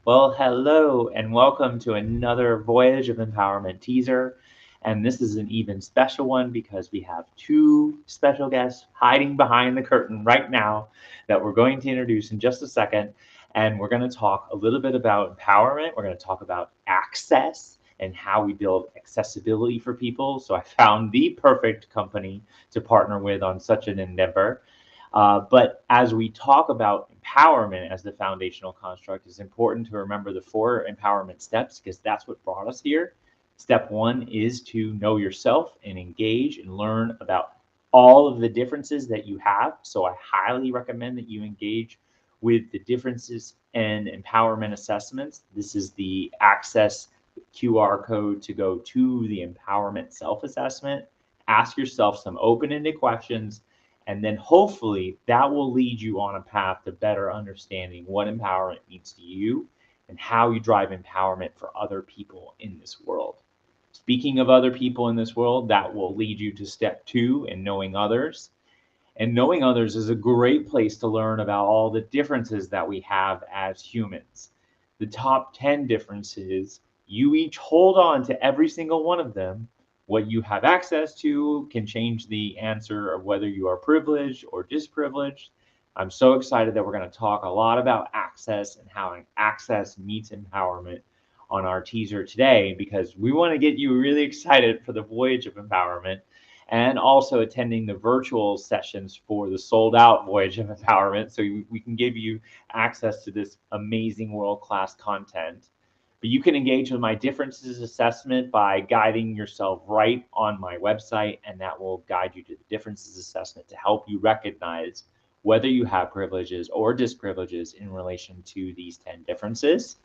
Well, hello and welcome to another Voyage of Empowerment teaser. And this is an even special one because we have two special guests hiding behind the curtain right now that we're going to introduce in just a second. And we're going to talk a little bit about empowerment. We're going to talk about access and how we build accessibility for people. So I found the perfect company to partner with on such an endeavor. But as we talk about empowerment as the foundational construct, it's important to remember the four empowerment steps because that's what brought us here. Step one is to know yourself and engage and learn about all of the differences that you have. So I highly recommend that you engage with the differences and empowerment assessments. This is the access QR code to go to the empowerment self-assessment. Ask yourself some open-ended questions, and then hopefully that will lead you on a path to better understanding what empowerment means to you and how you drive empowerment for other people in this world. Speaking of other people in this world, that will lead you to step two in knowing others. And knowing others is a great place to learn about all the differences that we have as humans. The top 10 differences, you each hold on to every single one of them. What you have access to can change the answer of whether you are privileged or disprivileged. I'm so excited that we're going to talk a lot about access and how access meets empowerment on our teaser today, because we want to get you really excited for the voyage of empowerment and also attending the virtual sessions for the sold out voyage of empowerment so we can give you access to this amazing world-class content. But you can engage with my differences assessment by guiding yourself right on my website, and that will guide you to the differences assessment to help you recognize whether you have privileges or disprivileges in relation to these 10 differences.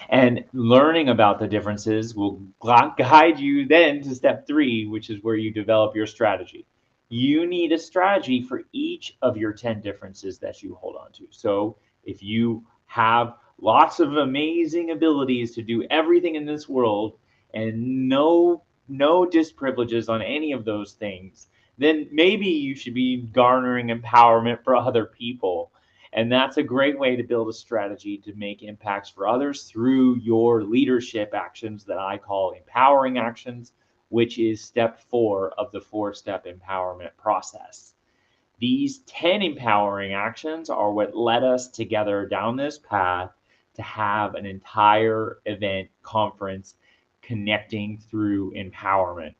And learning about the differences will guide you then to step three, which is where you develop your strategy. You need a strategy for each of your 10 differences that you hold on to. So if you have lots of amazing abilities to do everything in this world and no disprivileges on any of those things, then maybe you should be garnering empowerment for other people. And that's a great way to build a strategy to make impacts for others through your leadership actions that I call empowering actions, which is step 4 of the 4-step empowerment process. These 10 empowering actions are what led us together down this path to have an entire event conference connecting through empowerment.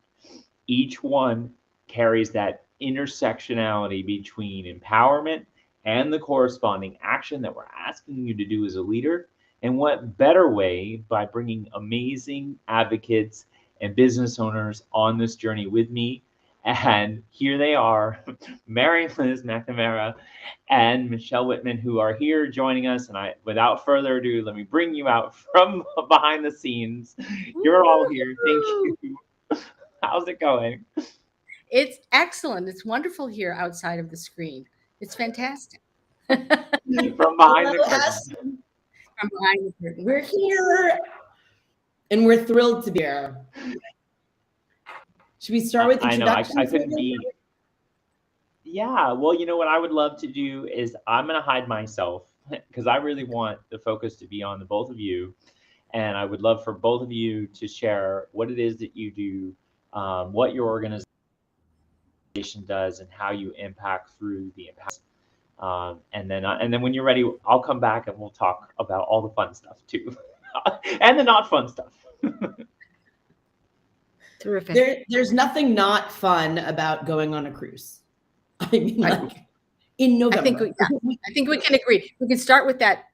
Each one carries that intersectionality between empowerment and the corresponding action that we're asking you to do as a leader. And what better way by bringing amazing advocates and business owners on this journey with me. And here they are, Mary Liz McNamara and Michelle Witman, who are here joining us. And without further ado, let me bring you out from behind the scenes. You're all here. Thank you. How's it going? It's excellent. It's wonderful here outside of the screen. It's fantastic. From behind the curtain. From behind the curtain. We're here and we're thrilled to be here. Should we start with introductions? I couldn't be. Yeah, well, you know what I would love to do is I'm going to hide myself because I really want the focus to be on the both of you. And I would love for both of you to share what it is that you do, what your organization does, and how you impact through the impact. And then when you're ready, I'll come back and we'll talk about all the fun stuff too, and the not fun stuff. Terrific. There's nothing not fun about going on a cruise. I mean, like in November. I think we can agree. We can start with that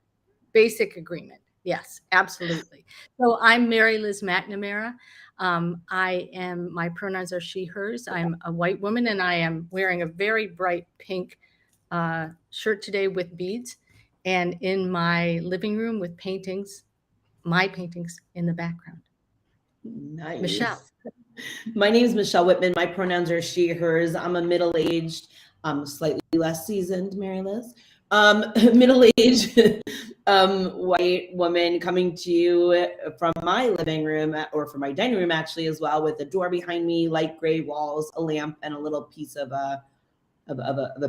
basic agreement. Yes, absolutely. So I'm Mary Liz McNamara. My pronouns are she, hers. I'm a white woman and I am wearing a very bright pink shirt today with beads, and in my living room with my paintings in the background. Nice. Michelle. My name is Michelle Witman. My pronouns are she, hers. I'm a middle-aged, slightly less seasoned, Mary Liz, middle-aged white woman coming to you from my living room or from my dining room actually as well, with a door behind me, light gray walls, a lamp, and a little piece of a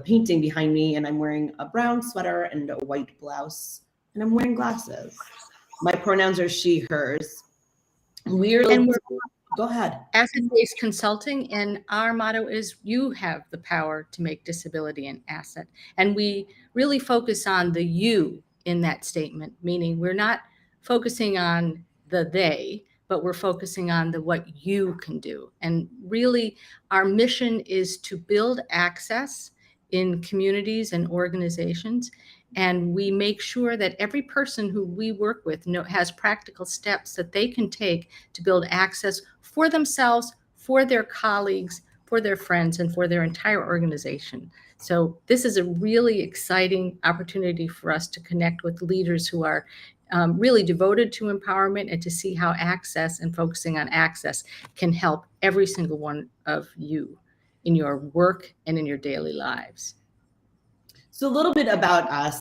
painting behind me. And I'm wearing a brown sweater and a white blouse, and I'm wearing glasses. My pronouns are she, hers. And we're Go ahead. asset-based consulting, and our motto is you have the power to make disability an asset. And we really focus on the you in that statement, meaning we're not focusing on the they, but we're focusing on the what you can do. And really, our mission is to build access in communities and organizations. And we make sure that every person who we work with has practical steps that they can take to build access for themselves, for their colleagues, for their friends, and for their entire organization. So this is a really exciting opportunity for us to connect with leaders who are really devoted to empowerment, and to see how access and focusing on access can help every single one of you in your work and in your daily lives. So a little bit about us.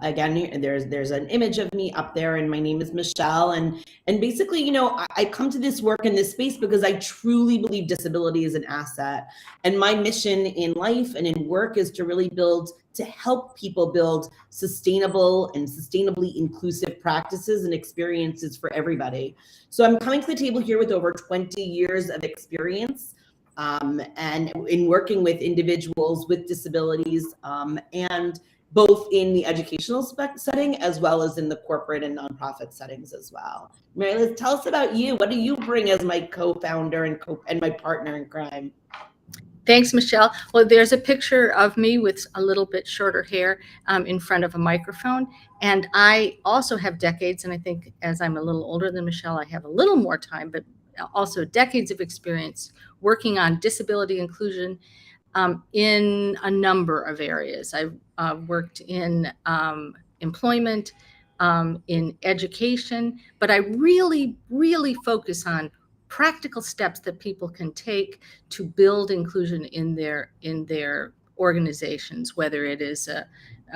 Again, there's an image of me up there, and my name is Michelle. And basically, you know, I come to this work in this space because I truly believe disability is an asset. And my mission in life and in work is to help people build sustainable and sustainably inclusive practices and experiences for everybody. So I'm coming to the table here with over 20 years of experience. And in working with individuals with disabilities, and both in the educational setting as well as in the corporate and nonprofit settings as well. Mary Liz, tell us about you. What do you bring as my co-founder and my partner in crime? Thanks, Michelle. Well, there's a picture of me with a little bit shorter hair in front of a microphone. And I also have decades, and I think as I'm a little older than Michelle, I have a little more time, but also decades of experience working on disability inclusion in a number of areas. I've worked in employment, in education, but I really, really focus on practical steps that people can take to build inclusion in their organizations, whether it is a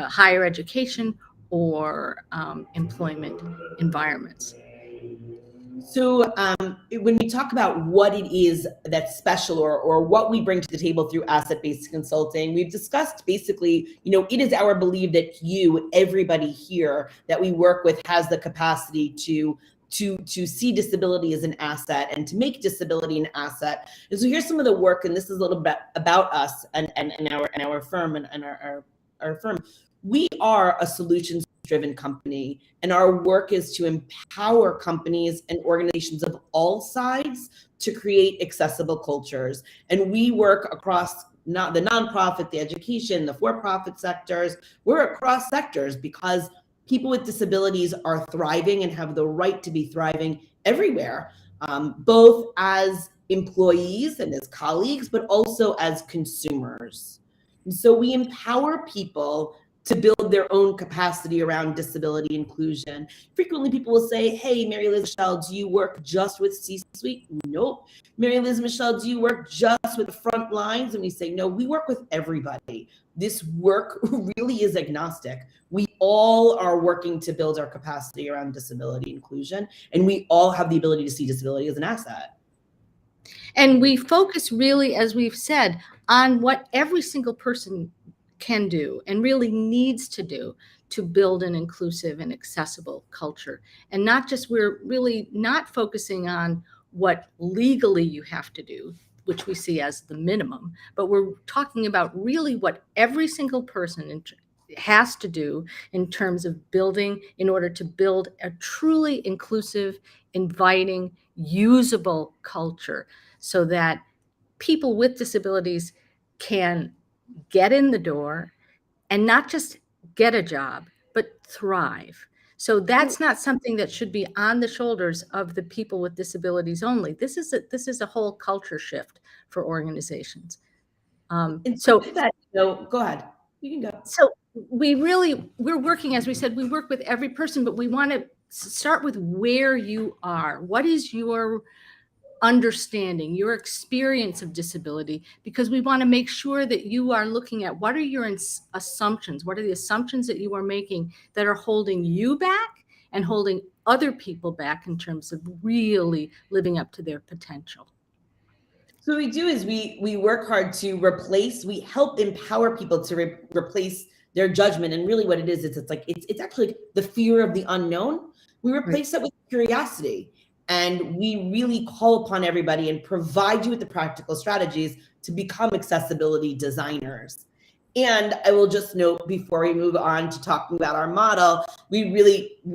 higher education or employment environments. So when we talk about what it is that's special or what we bring to the table through asset-based consulting, we've discussed basically, you know, it is our belief that everybody here that we work with has the capacity to see disability as an asset and to make disability an asset. And so here's some of the work, and this is a little bit about us and our firm and our firm. We are a solutions-driven company, and our work is to empower companies and organizations of all sides to create accessible cultures. And we work across not the nonprofit, the education, the for-profit sectors. We're across sectors because people with disabilities are thriving and have the right to be thriving everywhere, both as employees and as colleagues, but also as consumers. And so we empower people to build their own capacity around disability inclusion. Frequently people will say, hey, Mary Liz, Michelle, do you work just with C-suite? Nope. Mary Liz, Michelle, do you work just with the front lines? And we say, no, we work with everybody. This work really is agnostic. We all are working to build our capacity around disability inclusion, and we all have the ability to see disability as an asset. And we focus really, as we've said, on what every single person can do and really needs to do to build an inclusive and accessible culture. And not just, we're really not focusing on what legally you have to do, which we see as the minimum, but we're talking about really what every single person has to do in terms of building, in order to build a truly inclusive, inviting, usable culture, so that people with disabilities can get in the door and not just get a job, but thrive. So that's not something that should be on the shoulders of the people with disabilities only. This is a whole culture shift for organizations. So that, go ahead. You can go. So we're working, as we said, we work with every person, but we want to start with where you are. What is your understanding, your experience of disability? Because we want to make sure that you are looking at what are your assumptions, what are the assumptions that you are making that are holding you back and holding other people back in terms of really living up to their potential. So what we do is we work hard to replace, we help empower people to replace their judgment. And really what it is, it's like, it's actually the fear of the unknown. We replace that with curiosity. And we really call upon everybody and provide you with the practical strategies to become accessibility designers. And I will just note before we move on to talking about our model, we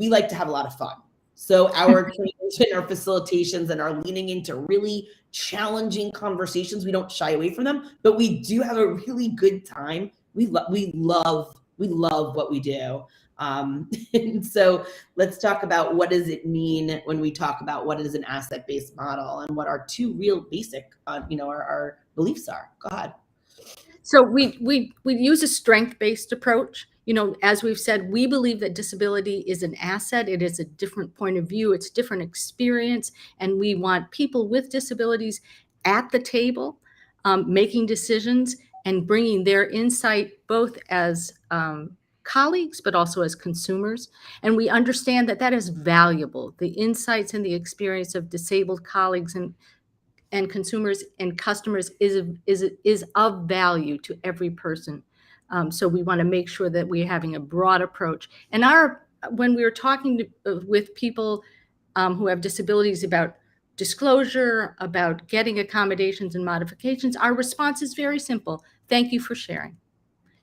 like to have a lot of fun. So our trainings and our facilitations and our leaning into really challenging conversations, we don't shy away from them, but we do have a really good time. We love what we do. And so let's talk about what does it mean when we talk about what is an asset-based model and what our two real basic, our beliefs are. Go ahead. So we use a strength-based approach. As we've said, we believe that disability is an asset. It is a different point of view. It's a different experience. And we want people with disabilities at the table, making decisions and bringing their insight both as colleagues, but also as consumers. And we understand that that is valuable. The insights and the experience of disabled colleagues and consumers and customers is of value to every person. So we want to make sure that we're having a broad approach. And when we were talking with people who have disabilities about disclosure, about getting accommodations and modifications, our response is very simple. Thank you for sharing.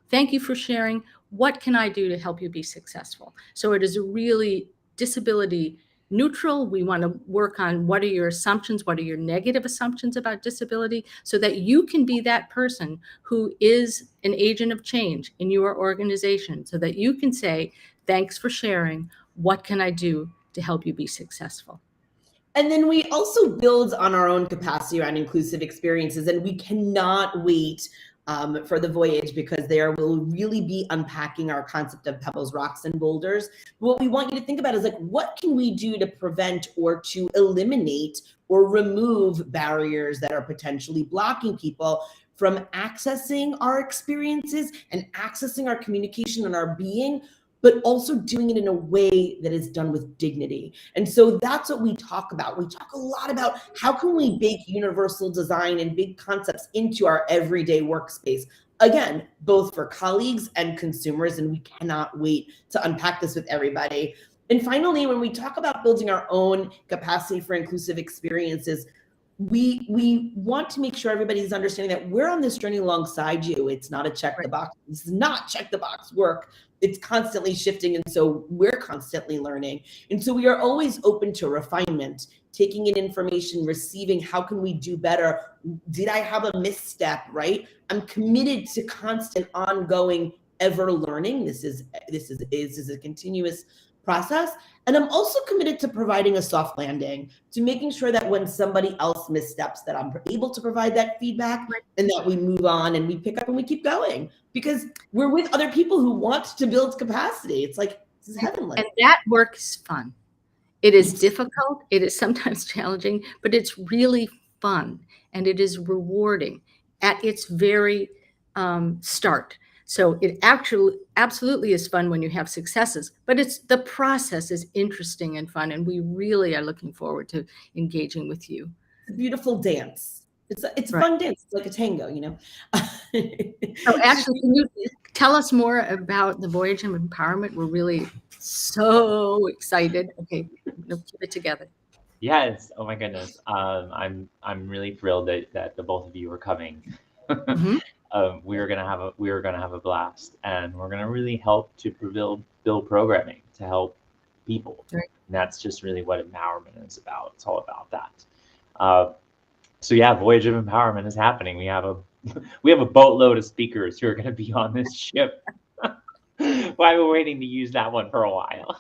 Thank you for sharing. What can I do to help you be successful? So it is really disability neutral. We want to work on what are your assumptions, what are your negative assumptions about disability, so that you can be that person who is an agent of change in your organization, so that you can say, thanks for sharing. What can I do to help you be successful? And then we also build on our own capacity around inclusive experiences, and we cannot wait for the Voyage, because there will really be unpacking our concept of pebbles, rocks, and boulders. What we want you to think about is like, what can we do to prevent or to eliminate or remove barriers that are potentially blocking people from accessing our experiences and accessing our communication and our being, but also doing it in a way that is done with dignity. And so that's what we talk about. We talk a lot about how can we bake universal design and big concepts into our everyday workspace. Again, both for colleagues and consumers, and we cannot wait to unpack this with everybody. And finally, when we talk about building our own capacity for inclusive experiences, we want to make sure everybody's understanding that we're on this journey alongside you. It's not a check the box. This is not check the box work. It's constantly shifting. And so we're constantly learning. And so we are always open to refinement, taking in information, receiving, how can we do better? Did I have a misstep, right? I'm committed to constant, ongoing, ever learning. This is a continuous process. And I'm also committed to providing a soft landing, to making sure that when somebody else missteps, that I'm able to provide that feedback, and that we move on and we pick up and we keep going, because we're with other people who want to build capacity. It's like, this is heavenly. And that work is fun. It is difficult. It is sometimes challenging, but it's really fun, and it is rewarding at its very start. So it actually absolutely is fun when you have successes, but the process is interesting and fun, and we really are looking forward to engaging with you. It's a beautiful dance. It's a fun dance. It's like a tango, you know. So Ashley, can you tell us more about the Voyage of Empowerment? We're really so excited. Okay, let's keep it together. Yes. Oh my goodness. I'm really thrilled that the both of you are coming. Mm-hmm. We're gonna have a blast, and we're gonna really help to build programming to help people. Right. And that's just really what empowerment is about. It's all about that. So yeah, Voyage of Empowerment is happening. We have a boatload of speakers who are going to be on this ship. Well, I've been waiting to use that one for a while.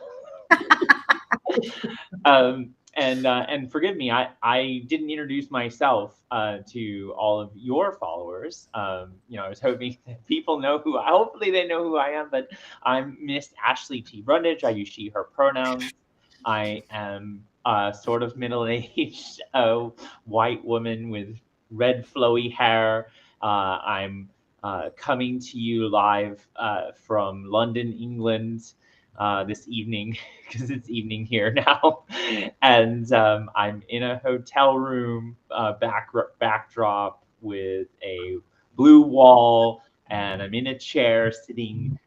And forgive me, I didn't introduce myself to all of your followers. I was hoping that people know hopefully they know who I am, but I'm Miss Ashley T Brundage. I use she, her pronouns. I am sort of middle-aged white woman with red flowy hair. I'm coming to you live from London, England this evening, because it's evening here now. And I'm in a hotel room backdrop with a blue wall and I'm in a chair sitting,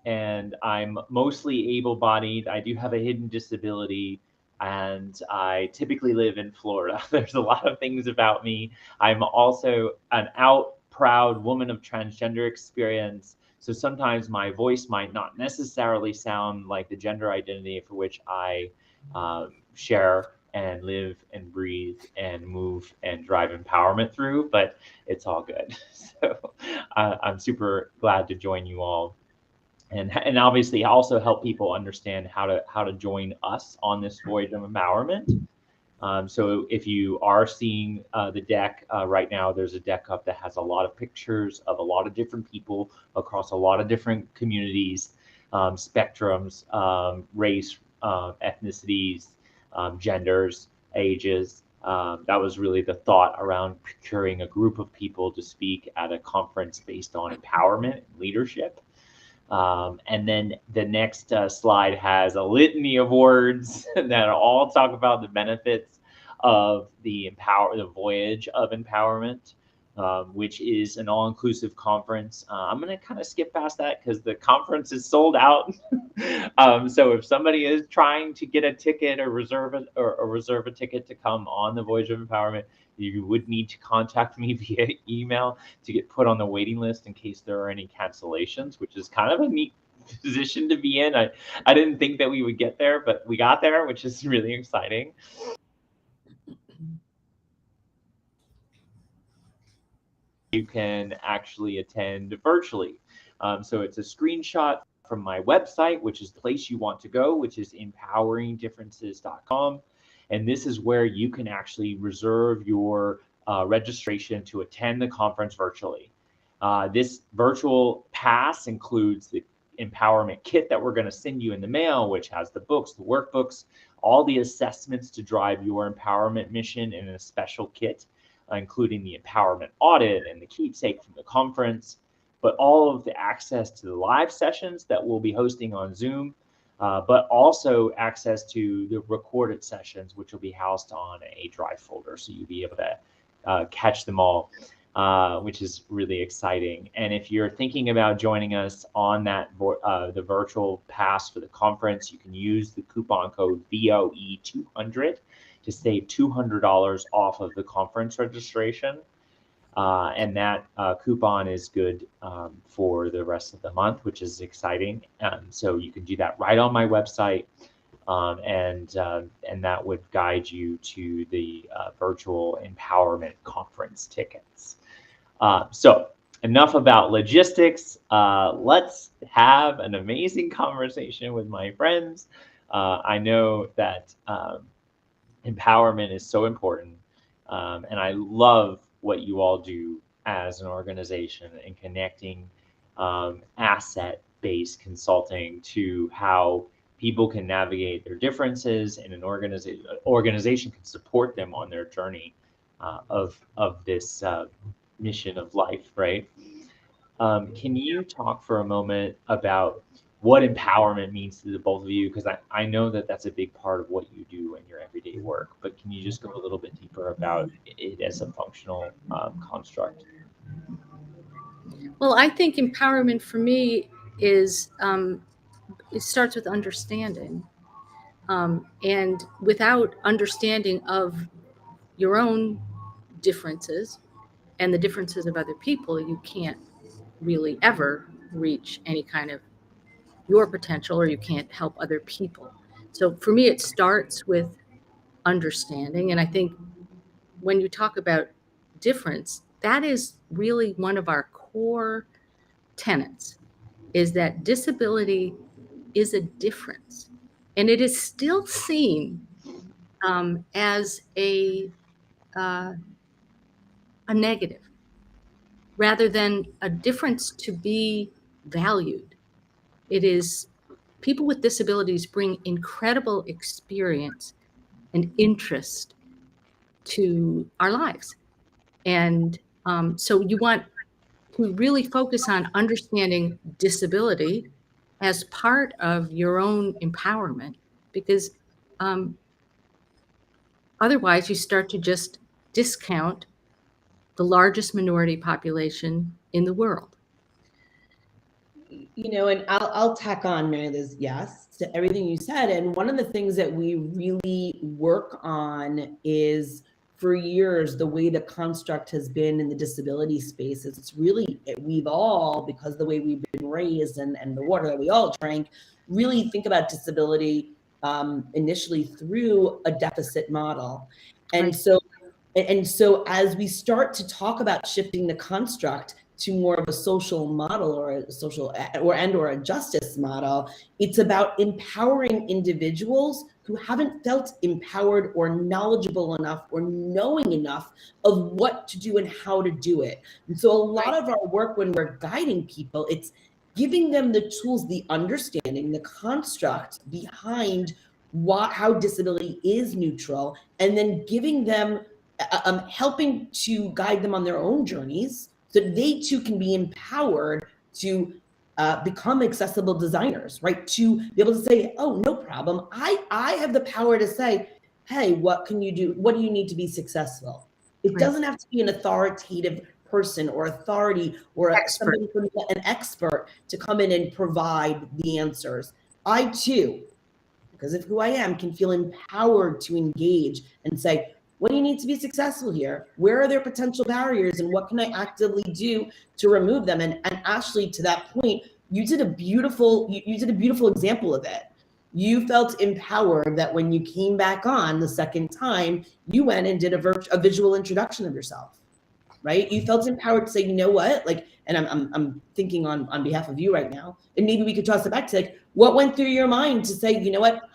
and I'm mostly able-bodied. I do have a hidden disability, and I typically live in Florida. There's a lot of things about me. I'm also an out, proud woman of transgender experience. So sometimes my voice might not necessarily sound like the gender identity for which I share and live and breathe and move and drive empowerment through, but it's all good. So I'm super glad to join you all, and obviously also help people understand how to join us on this voyage of empowerment. So if you are seeing the deck right now, there's a deck up that has a lot of pictures of a lot of different people across a lot of different communities, spectrums, race, ethnicities, genders, ages. That was really the thought around procuring a group of people to speak at a conference based on empowerment and leadership. And then the next slide has a litany of words that all talk about the benefits of the voyage of empowerment, which is an all-inclusive conference. I'm going to kind of skip past that because the conference is sold out. So if somebody is trying to get a ticket or reserve a ticket to come on the voyage of empowerment, you would need to contact me via email to get put on the waiting list in case there are any cancellations, which is kind of a neat position to be in. I didn't think that we would get there, but we got there, which is really exciting. You can actually attend virtually. So it's a screenshot from my website, which is the place you want to go, which is empoweringdifferences.com. And this is where you can actually reserve your registration to attend the conference virtually. This virtual pass includes the empowerment kit that we're going to send you in the mail, which has the books, the workbooks, all the assessments to drive your empowerment mission in a special kit, including the empowerment audit and the keepsake from the conference, but all of the access to the live sessions that we'll be hosting on Zoom, but also access to the recorded sessions, which will be housed on a drive folder. So you'll be able to catch them all, which is really exciting. And if you're thinking about joining us on that the virtual pass for the conference, you can use the coupon code VOE200 to save $200 off of the conference registration. And that coupon is good for the rest of the month, which is exciting. So you can do that right on my website, and that would guide you to the virtual empowerment conference tickets. So enough about logistics. Let's have an amazing conversation with my friends. I know that empowerment is so important, and I love what you all do as an organization in connecting asset-based consulting to how people can navigate their differences, and an organization can support them on their journey of this mission of life, right? Can you talk for a moment about what empowerment means to the both of you? Because I know that that's a big part of what you do in your everyday work, but can you just go a little bit deeper about it as a functional construct? Well, I think empowerment for me is, it starts with understanding. And without understanding of your own differences and the differences of other people, you can't really ever reach any kind of your potential, or you can't help other people. So for me, it starts with understanding. And I think when you talk about difference, that is really one of our core tenets, is that disability is a difference. And it is still seen as a negative rather than a difference to be valued. It is, people with disabilities bring incredible experience and interest to our lives. And so you want to really focus on understanding disability as part of your own empowerment, because otherwise you start to just discount the largest minority population in the world. You know, and I'll tack on, Mary Liz, yes, to everything you said. And one of the things that we really work on is, for years, the way the construct has been in the disability space is it's really, we've all, because the way we've been raised and the water that we all drank, really think about disability initially through a deficit model. And Right. so as we start to talk about shifting the construct to more of a social model or a social or a justice model, it's about empowering individuals who haven't felt empowered or knowledgeable enough or knowing enough of what to do and how to do it. And so a lot of our work when we're guiding people, it's giving them the tools, the understanding, the construct behind how disability is neutral, and then giving them helping to guide them on their own journeys so they too can be empowered to become accessible designers, right? To be able to say, oh, no problem. I have the power to say, hey, what can you do? What do you need to be successful? It doesn't have to be an authoritative person or authority or somebody from an expert to come in and provide the answers. I too, because of who I am, can feel empowered to engage and say, what do you need to be successful here? Where are there potential barriers and what can I actively do to remove them? And Ashley, to that point, you did a beautiful example of it. You felt empowered that when you came back on the second time, you went and did a visual introduction of yourself, right? You felt empowered to say, you know what, like, and I'm thinking on behalf of you right now, and maybe we could toss it back to like, what went through your mind to say, you know what,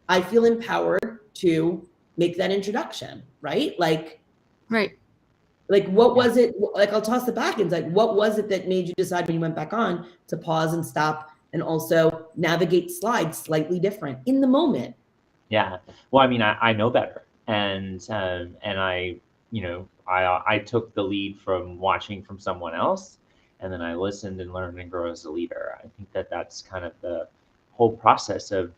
I feel empowered to make that introduction, right? Like what was it? Like, I'll toss it back and like, what was it that made you decide when you went back on to pause and stop and also navigate slides slightly different in the moment? Yeah. Well, I mean, I know better, and I, you know, I took the lead from watching from someone else, and then I listened and learned and grew as a leader. I think that that's kind of the whole process of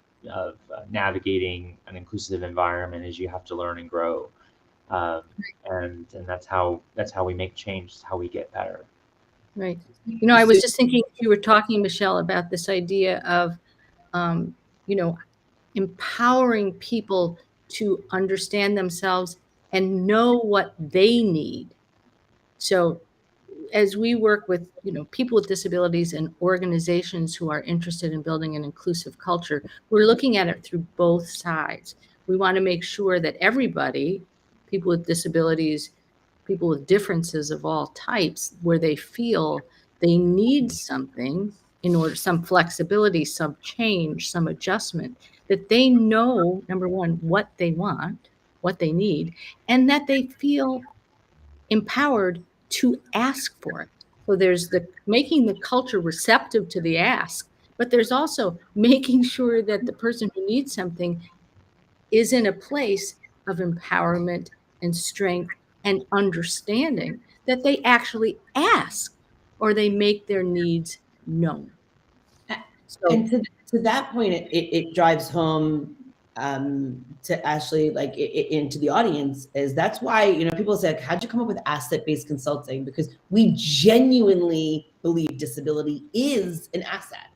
navigating an inclusive environment, is you have to learn and grow, and that's how we make change. It's how we get better. Right. You know, I was just thinking, you were talking, Michelle, about this idea of, you know, empowering people to understand themselves and know what they need. So as we work with, you know, people with disabilities and organizations who are interested in building an inclusive culture, we're looking at it through both sides. We want to make sure that everybody, people with disabilities, people with differences of all types, where they feel they need something in order, some flexibility, some change, some adjustment, that they know, number one, what they want, what they need, and that they feel empowered to ask for it. So there's the making the culture receptive to the ask, but there's also making sure that the person who needs something is in a place of empowerment and strength and understanding that they actually ask or they make their needs known. So, and to that point, it drives home to Ashley, like into the audience, is that's why, you know, people say, like, how'd you come up with asset-based consulting? Because we genuinely believe disability is an asset,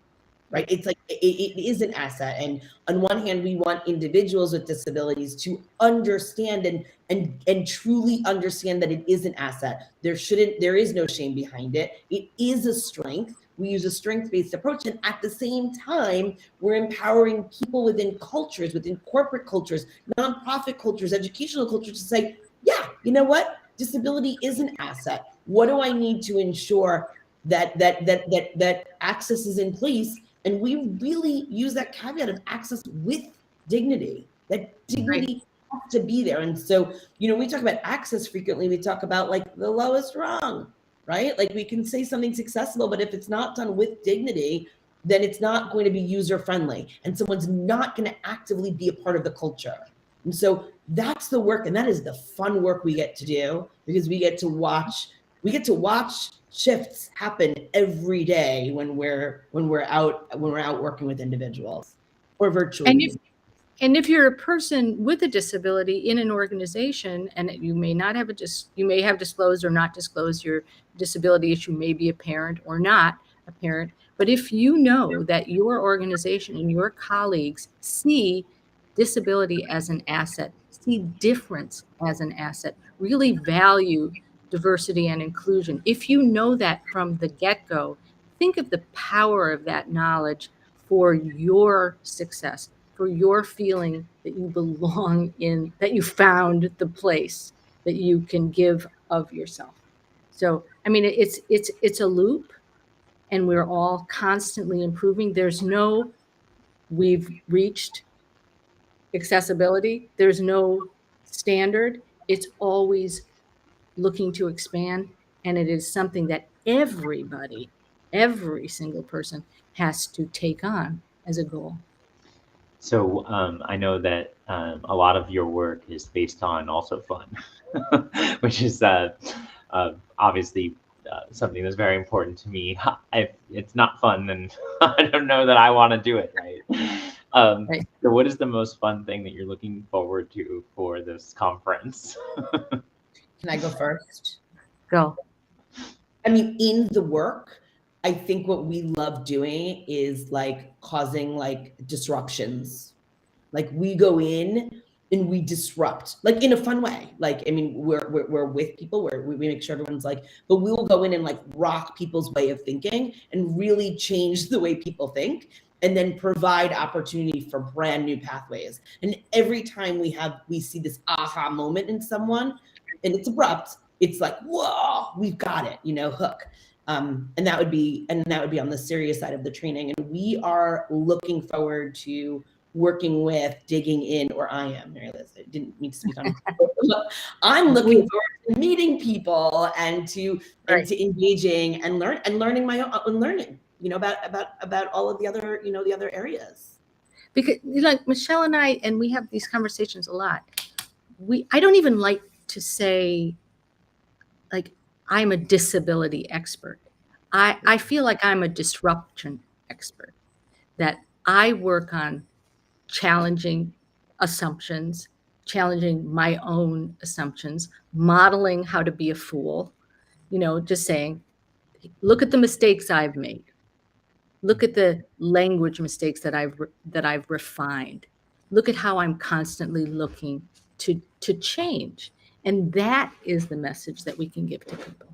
right? It's like, it is an asset. And on one hand, we want individuals with disabilities to understand and truly understand that it is an asset. There is no shame behind it. It is a strength. We use a strength-based approach. And at the same time, we're empowering people within cultures, within corporate cultures, nonprofit cultures, educational cultures to say, yeah, you know what? Disability is an asset. What do I need to ensure that access is in place? And we really use that caveat of access with dignity, that dignity has to be there. And so, you know, we talk about access frequently. We talk about like the lowest rung, right? Like, we can say something's accessible, but if it's not done with dignity, then it's not going to be user friendly, and someone's not going to actively be a part of the culture. And so that's the work, and that is the fun work we get to do, because we get to watch shifts happen every day when we're out working with individuals or virtually. And if you're a person with a disability in an organization, and you may not have you may have disclosed or not disclosed your disability issue, may be apparent or not apparent. But if you know that your organization and your colleagues see disability as an asset, see difference as an asset, really value diversity and inclusion, if you know that from the get-go, think of the power of that knowledge for your success, for your feeling that you belong in, that you found the place that you can give of yourself. So, I mean, it's a loop, and we're all constantly improving. There's no, we've reached accessibility. There's no standard. It's always looking to expand, and it is something that everybody, every single person has to take on as a goal. So I know that a lot of your work is based on also fun, which is obviously something that's very important to me. If it's not fun, then I don't know that I want to do it, right? Right. So what is the most fun thing that you're looking forward to for this conference? Can I go first? Go. I mean, in the work, I think what we love doing is like causing like disruptions. Like we go in and we disrupt, like in a fun way. Like, I mean, we're with people where we make sure everyone's like, but we will go in and like rock people's way of thinking and really change the way people think, and then provide opportunity for brand new pathways. And every time we see this aha moment in someone, and it's abrupt, it's like, whoa, we've got it, hook. And that would be on the serious side of the training. And we are looking forward to working with, digging in, or I am, Mary Liz, I didn't mean to speak on I'm looking forward to meeting people and to engaging and learning my own learning, about all of the other, the other areas. Because like Michelle and I, and we have these conversations a lot. I don't even like to say like I'm a disability expert. I feel like I'm a disruption expert, that I work on challenging assumptions, challenging my own assumptions, modeling how to be a fool, just saying, look at the mistakes I've made. Look at the language mistakes that I've refined. Look at how I'm constantly looking to change. And that is the message that we can give to people.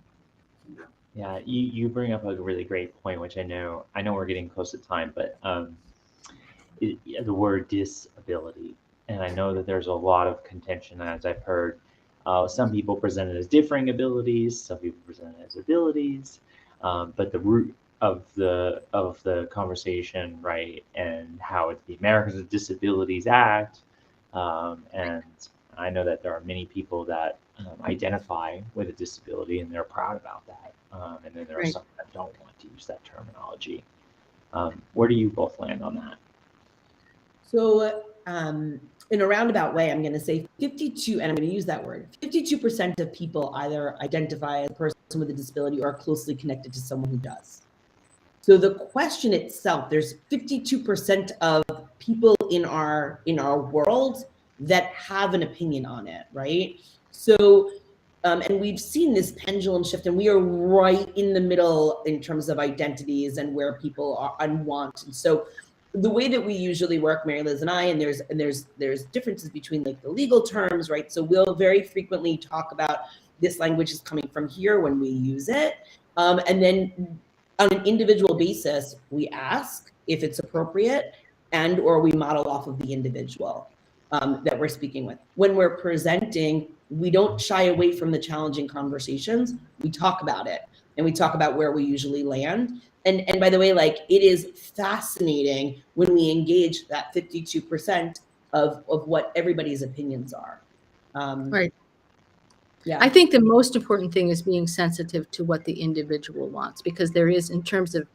Yeah, you bring up a really great point, which I know we're getting close to time, but the word disability, and I know that there's a lot of contention, as I've heard. Some people present it as differing abilities, some people present it as abilities, but the root of the conversation, right, and how it's the Americans with Disabilities Act, and I know that there are many people that identify with a disability and they're proud about that, and then there are some that don't want to use that terminology. Where do you both land on that? So in a roundabout way, I'm going to say 52, and I'm going to use that word, 52% of people either identify as a person with a disability or are closely connected to someone who does. So the question itself, there's 52% of people in our world that have an opinion on it, right? So, and we've seen this pendulum shift, and we are right in the middle in terms of identities and where people are and want. And so the way that we usually work, Mary Liz and I, and there's differences between like the legal terms, right? So we'll very frequently talk about this language is coming from here when we use it. And then on an individual basis, we ask if it's appropriate and or we model off of the individual that we're speaking with. When we're presenting, we don't shy away from the challenging conversations. We talk about it, and we talk about where we usually land. And by the way, like, it is fascinating when we engage that 52% of what everybody's opinions are. Right. Yeah. I think the most important thing is being sensitive to what the individual wants, because there is, in terms of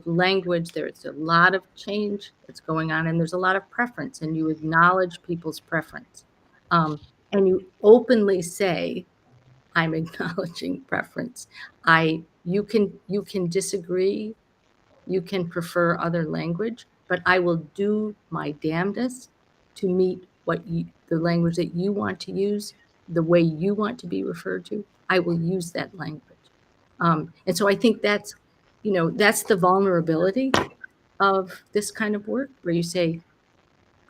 language, there's a lot of change that's going on, and there's a lot of preference, and you acknowledge people's preference. And you openly say, I'm acknowledging preference. You can disagree, you can prefer other language, but I will do my damnedest to meet the language that you want to use, the way you want to be referred to, I will use that language. And so I think that's the vulnerability of this kind of work, where you say,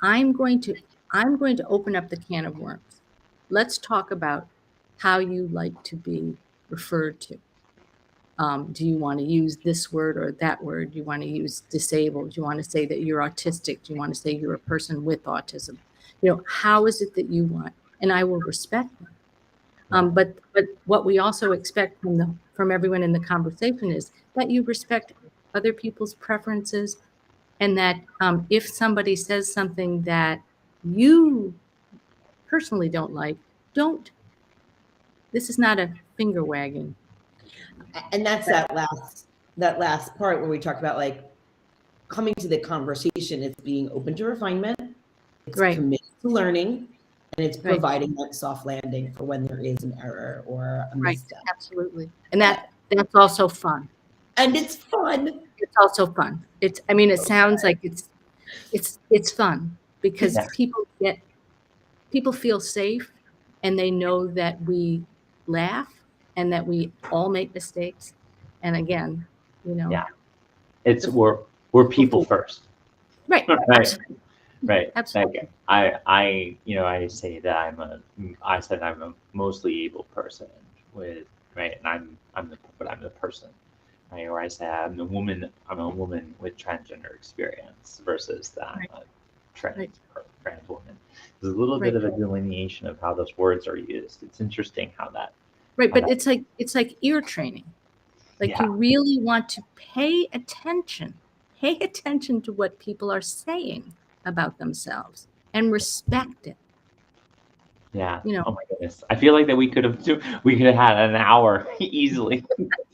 I'm going to open up the can of worms. Let's talk about how you like to be referred to. Do you want to use this word or that word? Do you want to use disabled? Do you want to say that you're autistic? Do you want to say you're a person with autism? How is it that you want? And I will respect them. But what we also expect from everyone in the conversation is that you respect other people's preferences, and that if somebody says something that you personally don't like, don't. This is not a finger wagging. And that's that last part where we talk about like coming to the conversation. It's being open to refinement. It's Right. committed to learning, and it's Right. providing that soft landing for when there is an error or a Right. misstep. Absolutely. And that's also fun. And it's fun. It's also fun. It sounds like it's fun because people feel safe, and they know that we laugh and that we all make mistakes. And again, it's we're people first. Right. Right. Absolutely. Right. Absolutely. Like I say that I'm a mostly able person right, and I'm the person, right? Or I say I'm a woman with transgender experience versus that I'm a trans woman. There's a little bit of a delineation of how those words are used. It's interesting how that. Right, but it's like ear training. Like you really want to pay attention to what people are saying about themselves and respect it. Yeah. Oh my goodness. I feel like that we could have had an hour easily.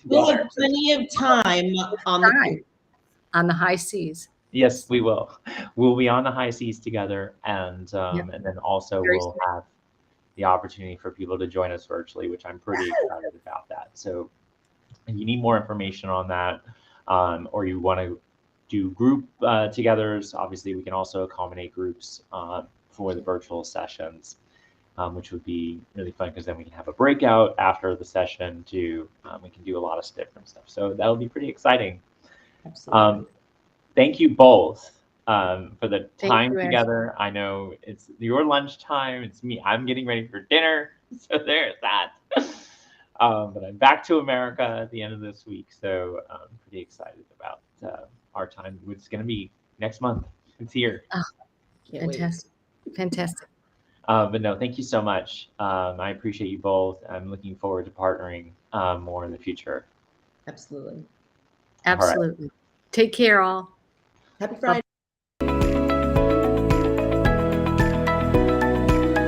We'll have plenty of time on the high seas. Yes, we will. We'll be on the high seas together, and then also we'll have the opportunity for people to join us virtually, which I'm pretty excited about that. So if you need more information on that, or you want to do group togethers, obviously we can also accommodate groups for the virtual sessions, which would be really fun, because then we can have a breakout after the session too. We can do a lot of different stuff. So that'll be pretty exciting. Absolutely. Thank you both for the time Ashley. together. I know it's your lunchtime. It's me. I'm getting ready for dinner. So there's that. But I'm back to America at the end of this week. So I'm pretty excited about our time. It's going to be next month. It's here. Oh, fantastic. But no, thank you so much. I appreciate you both. I'm looking forward to partnering more in the future. Absolutely. Absolutely. Take care, all. Happy Friday.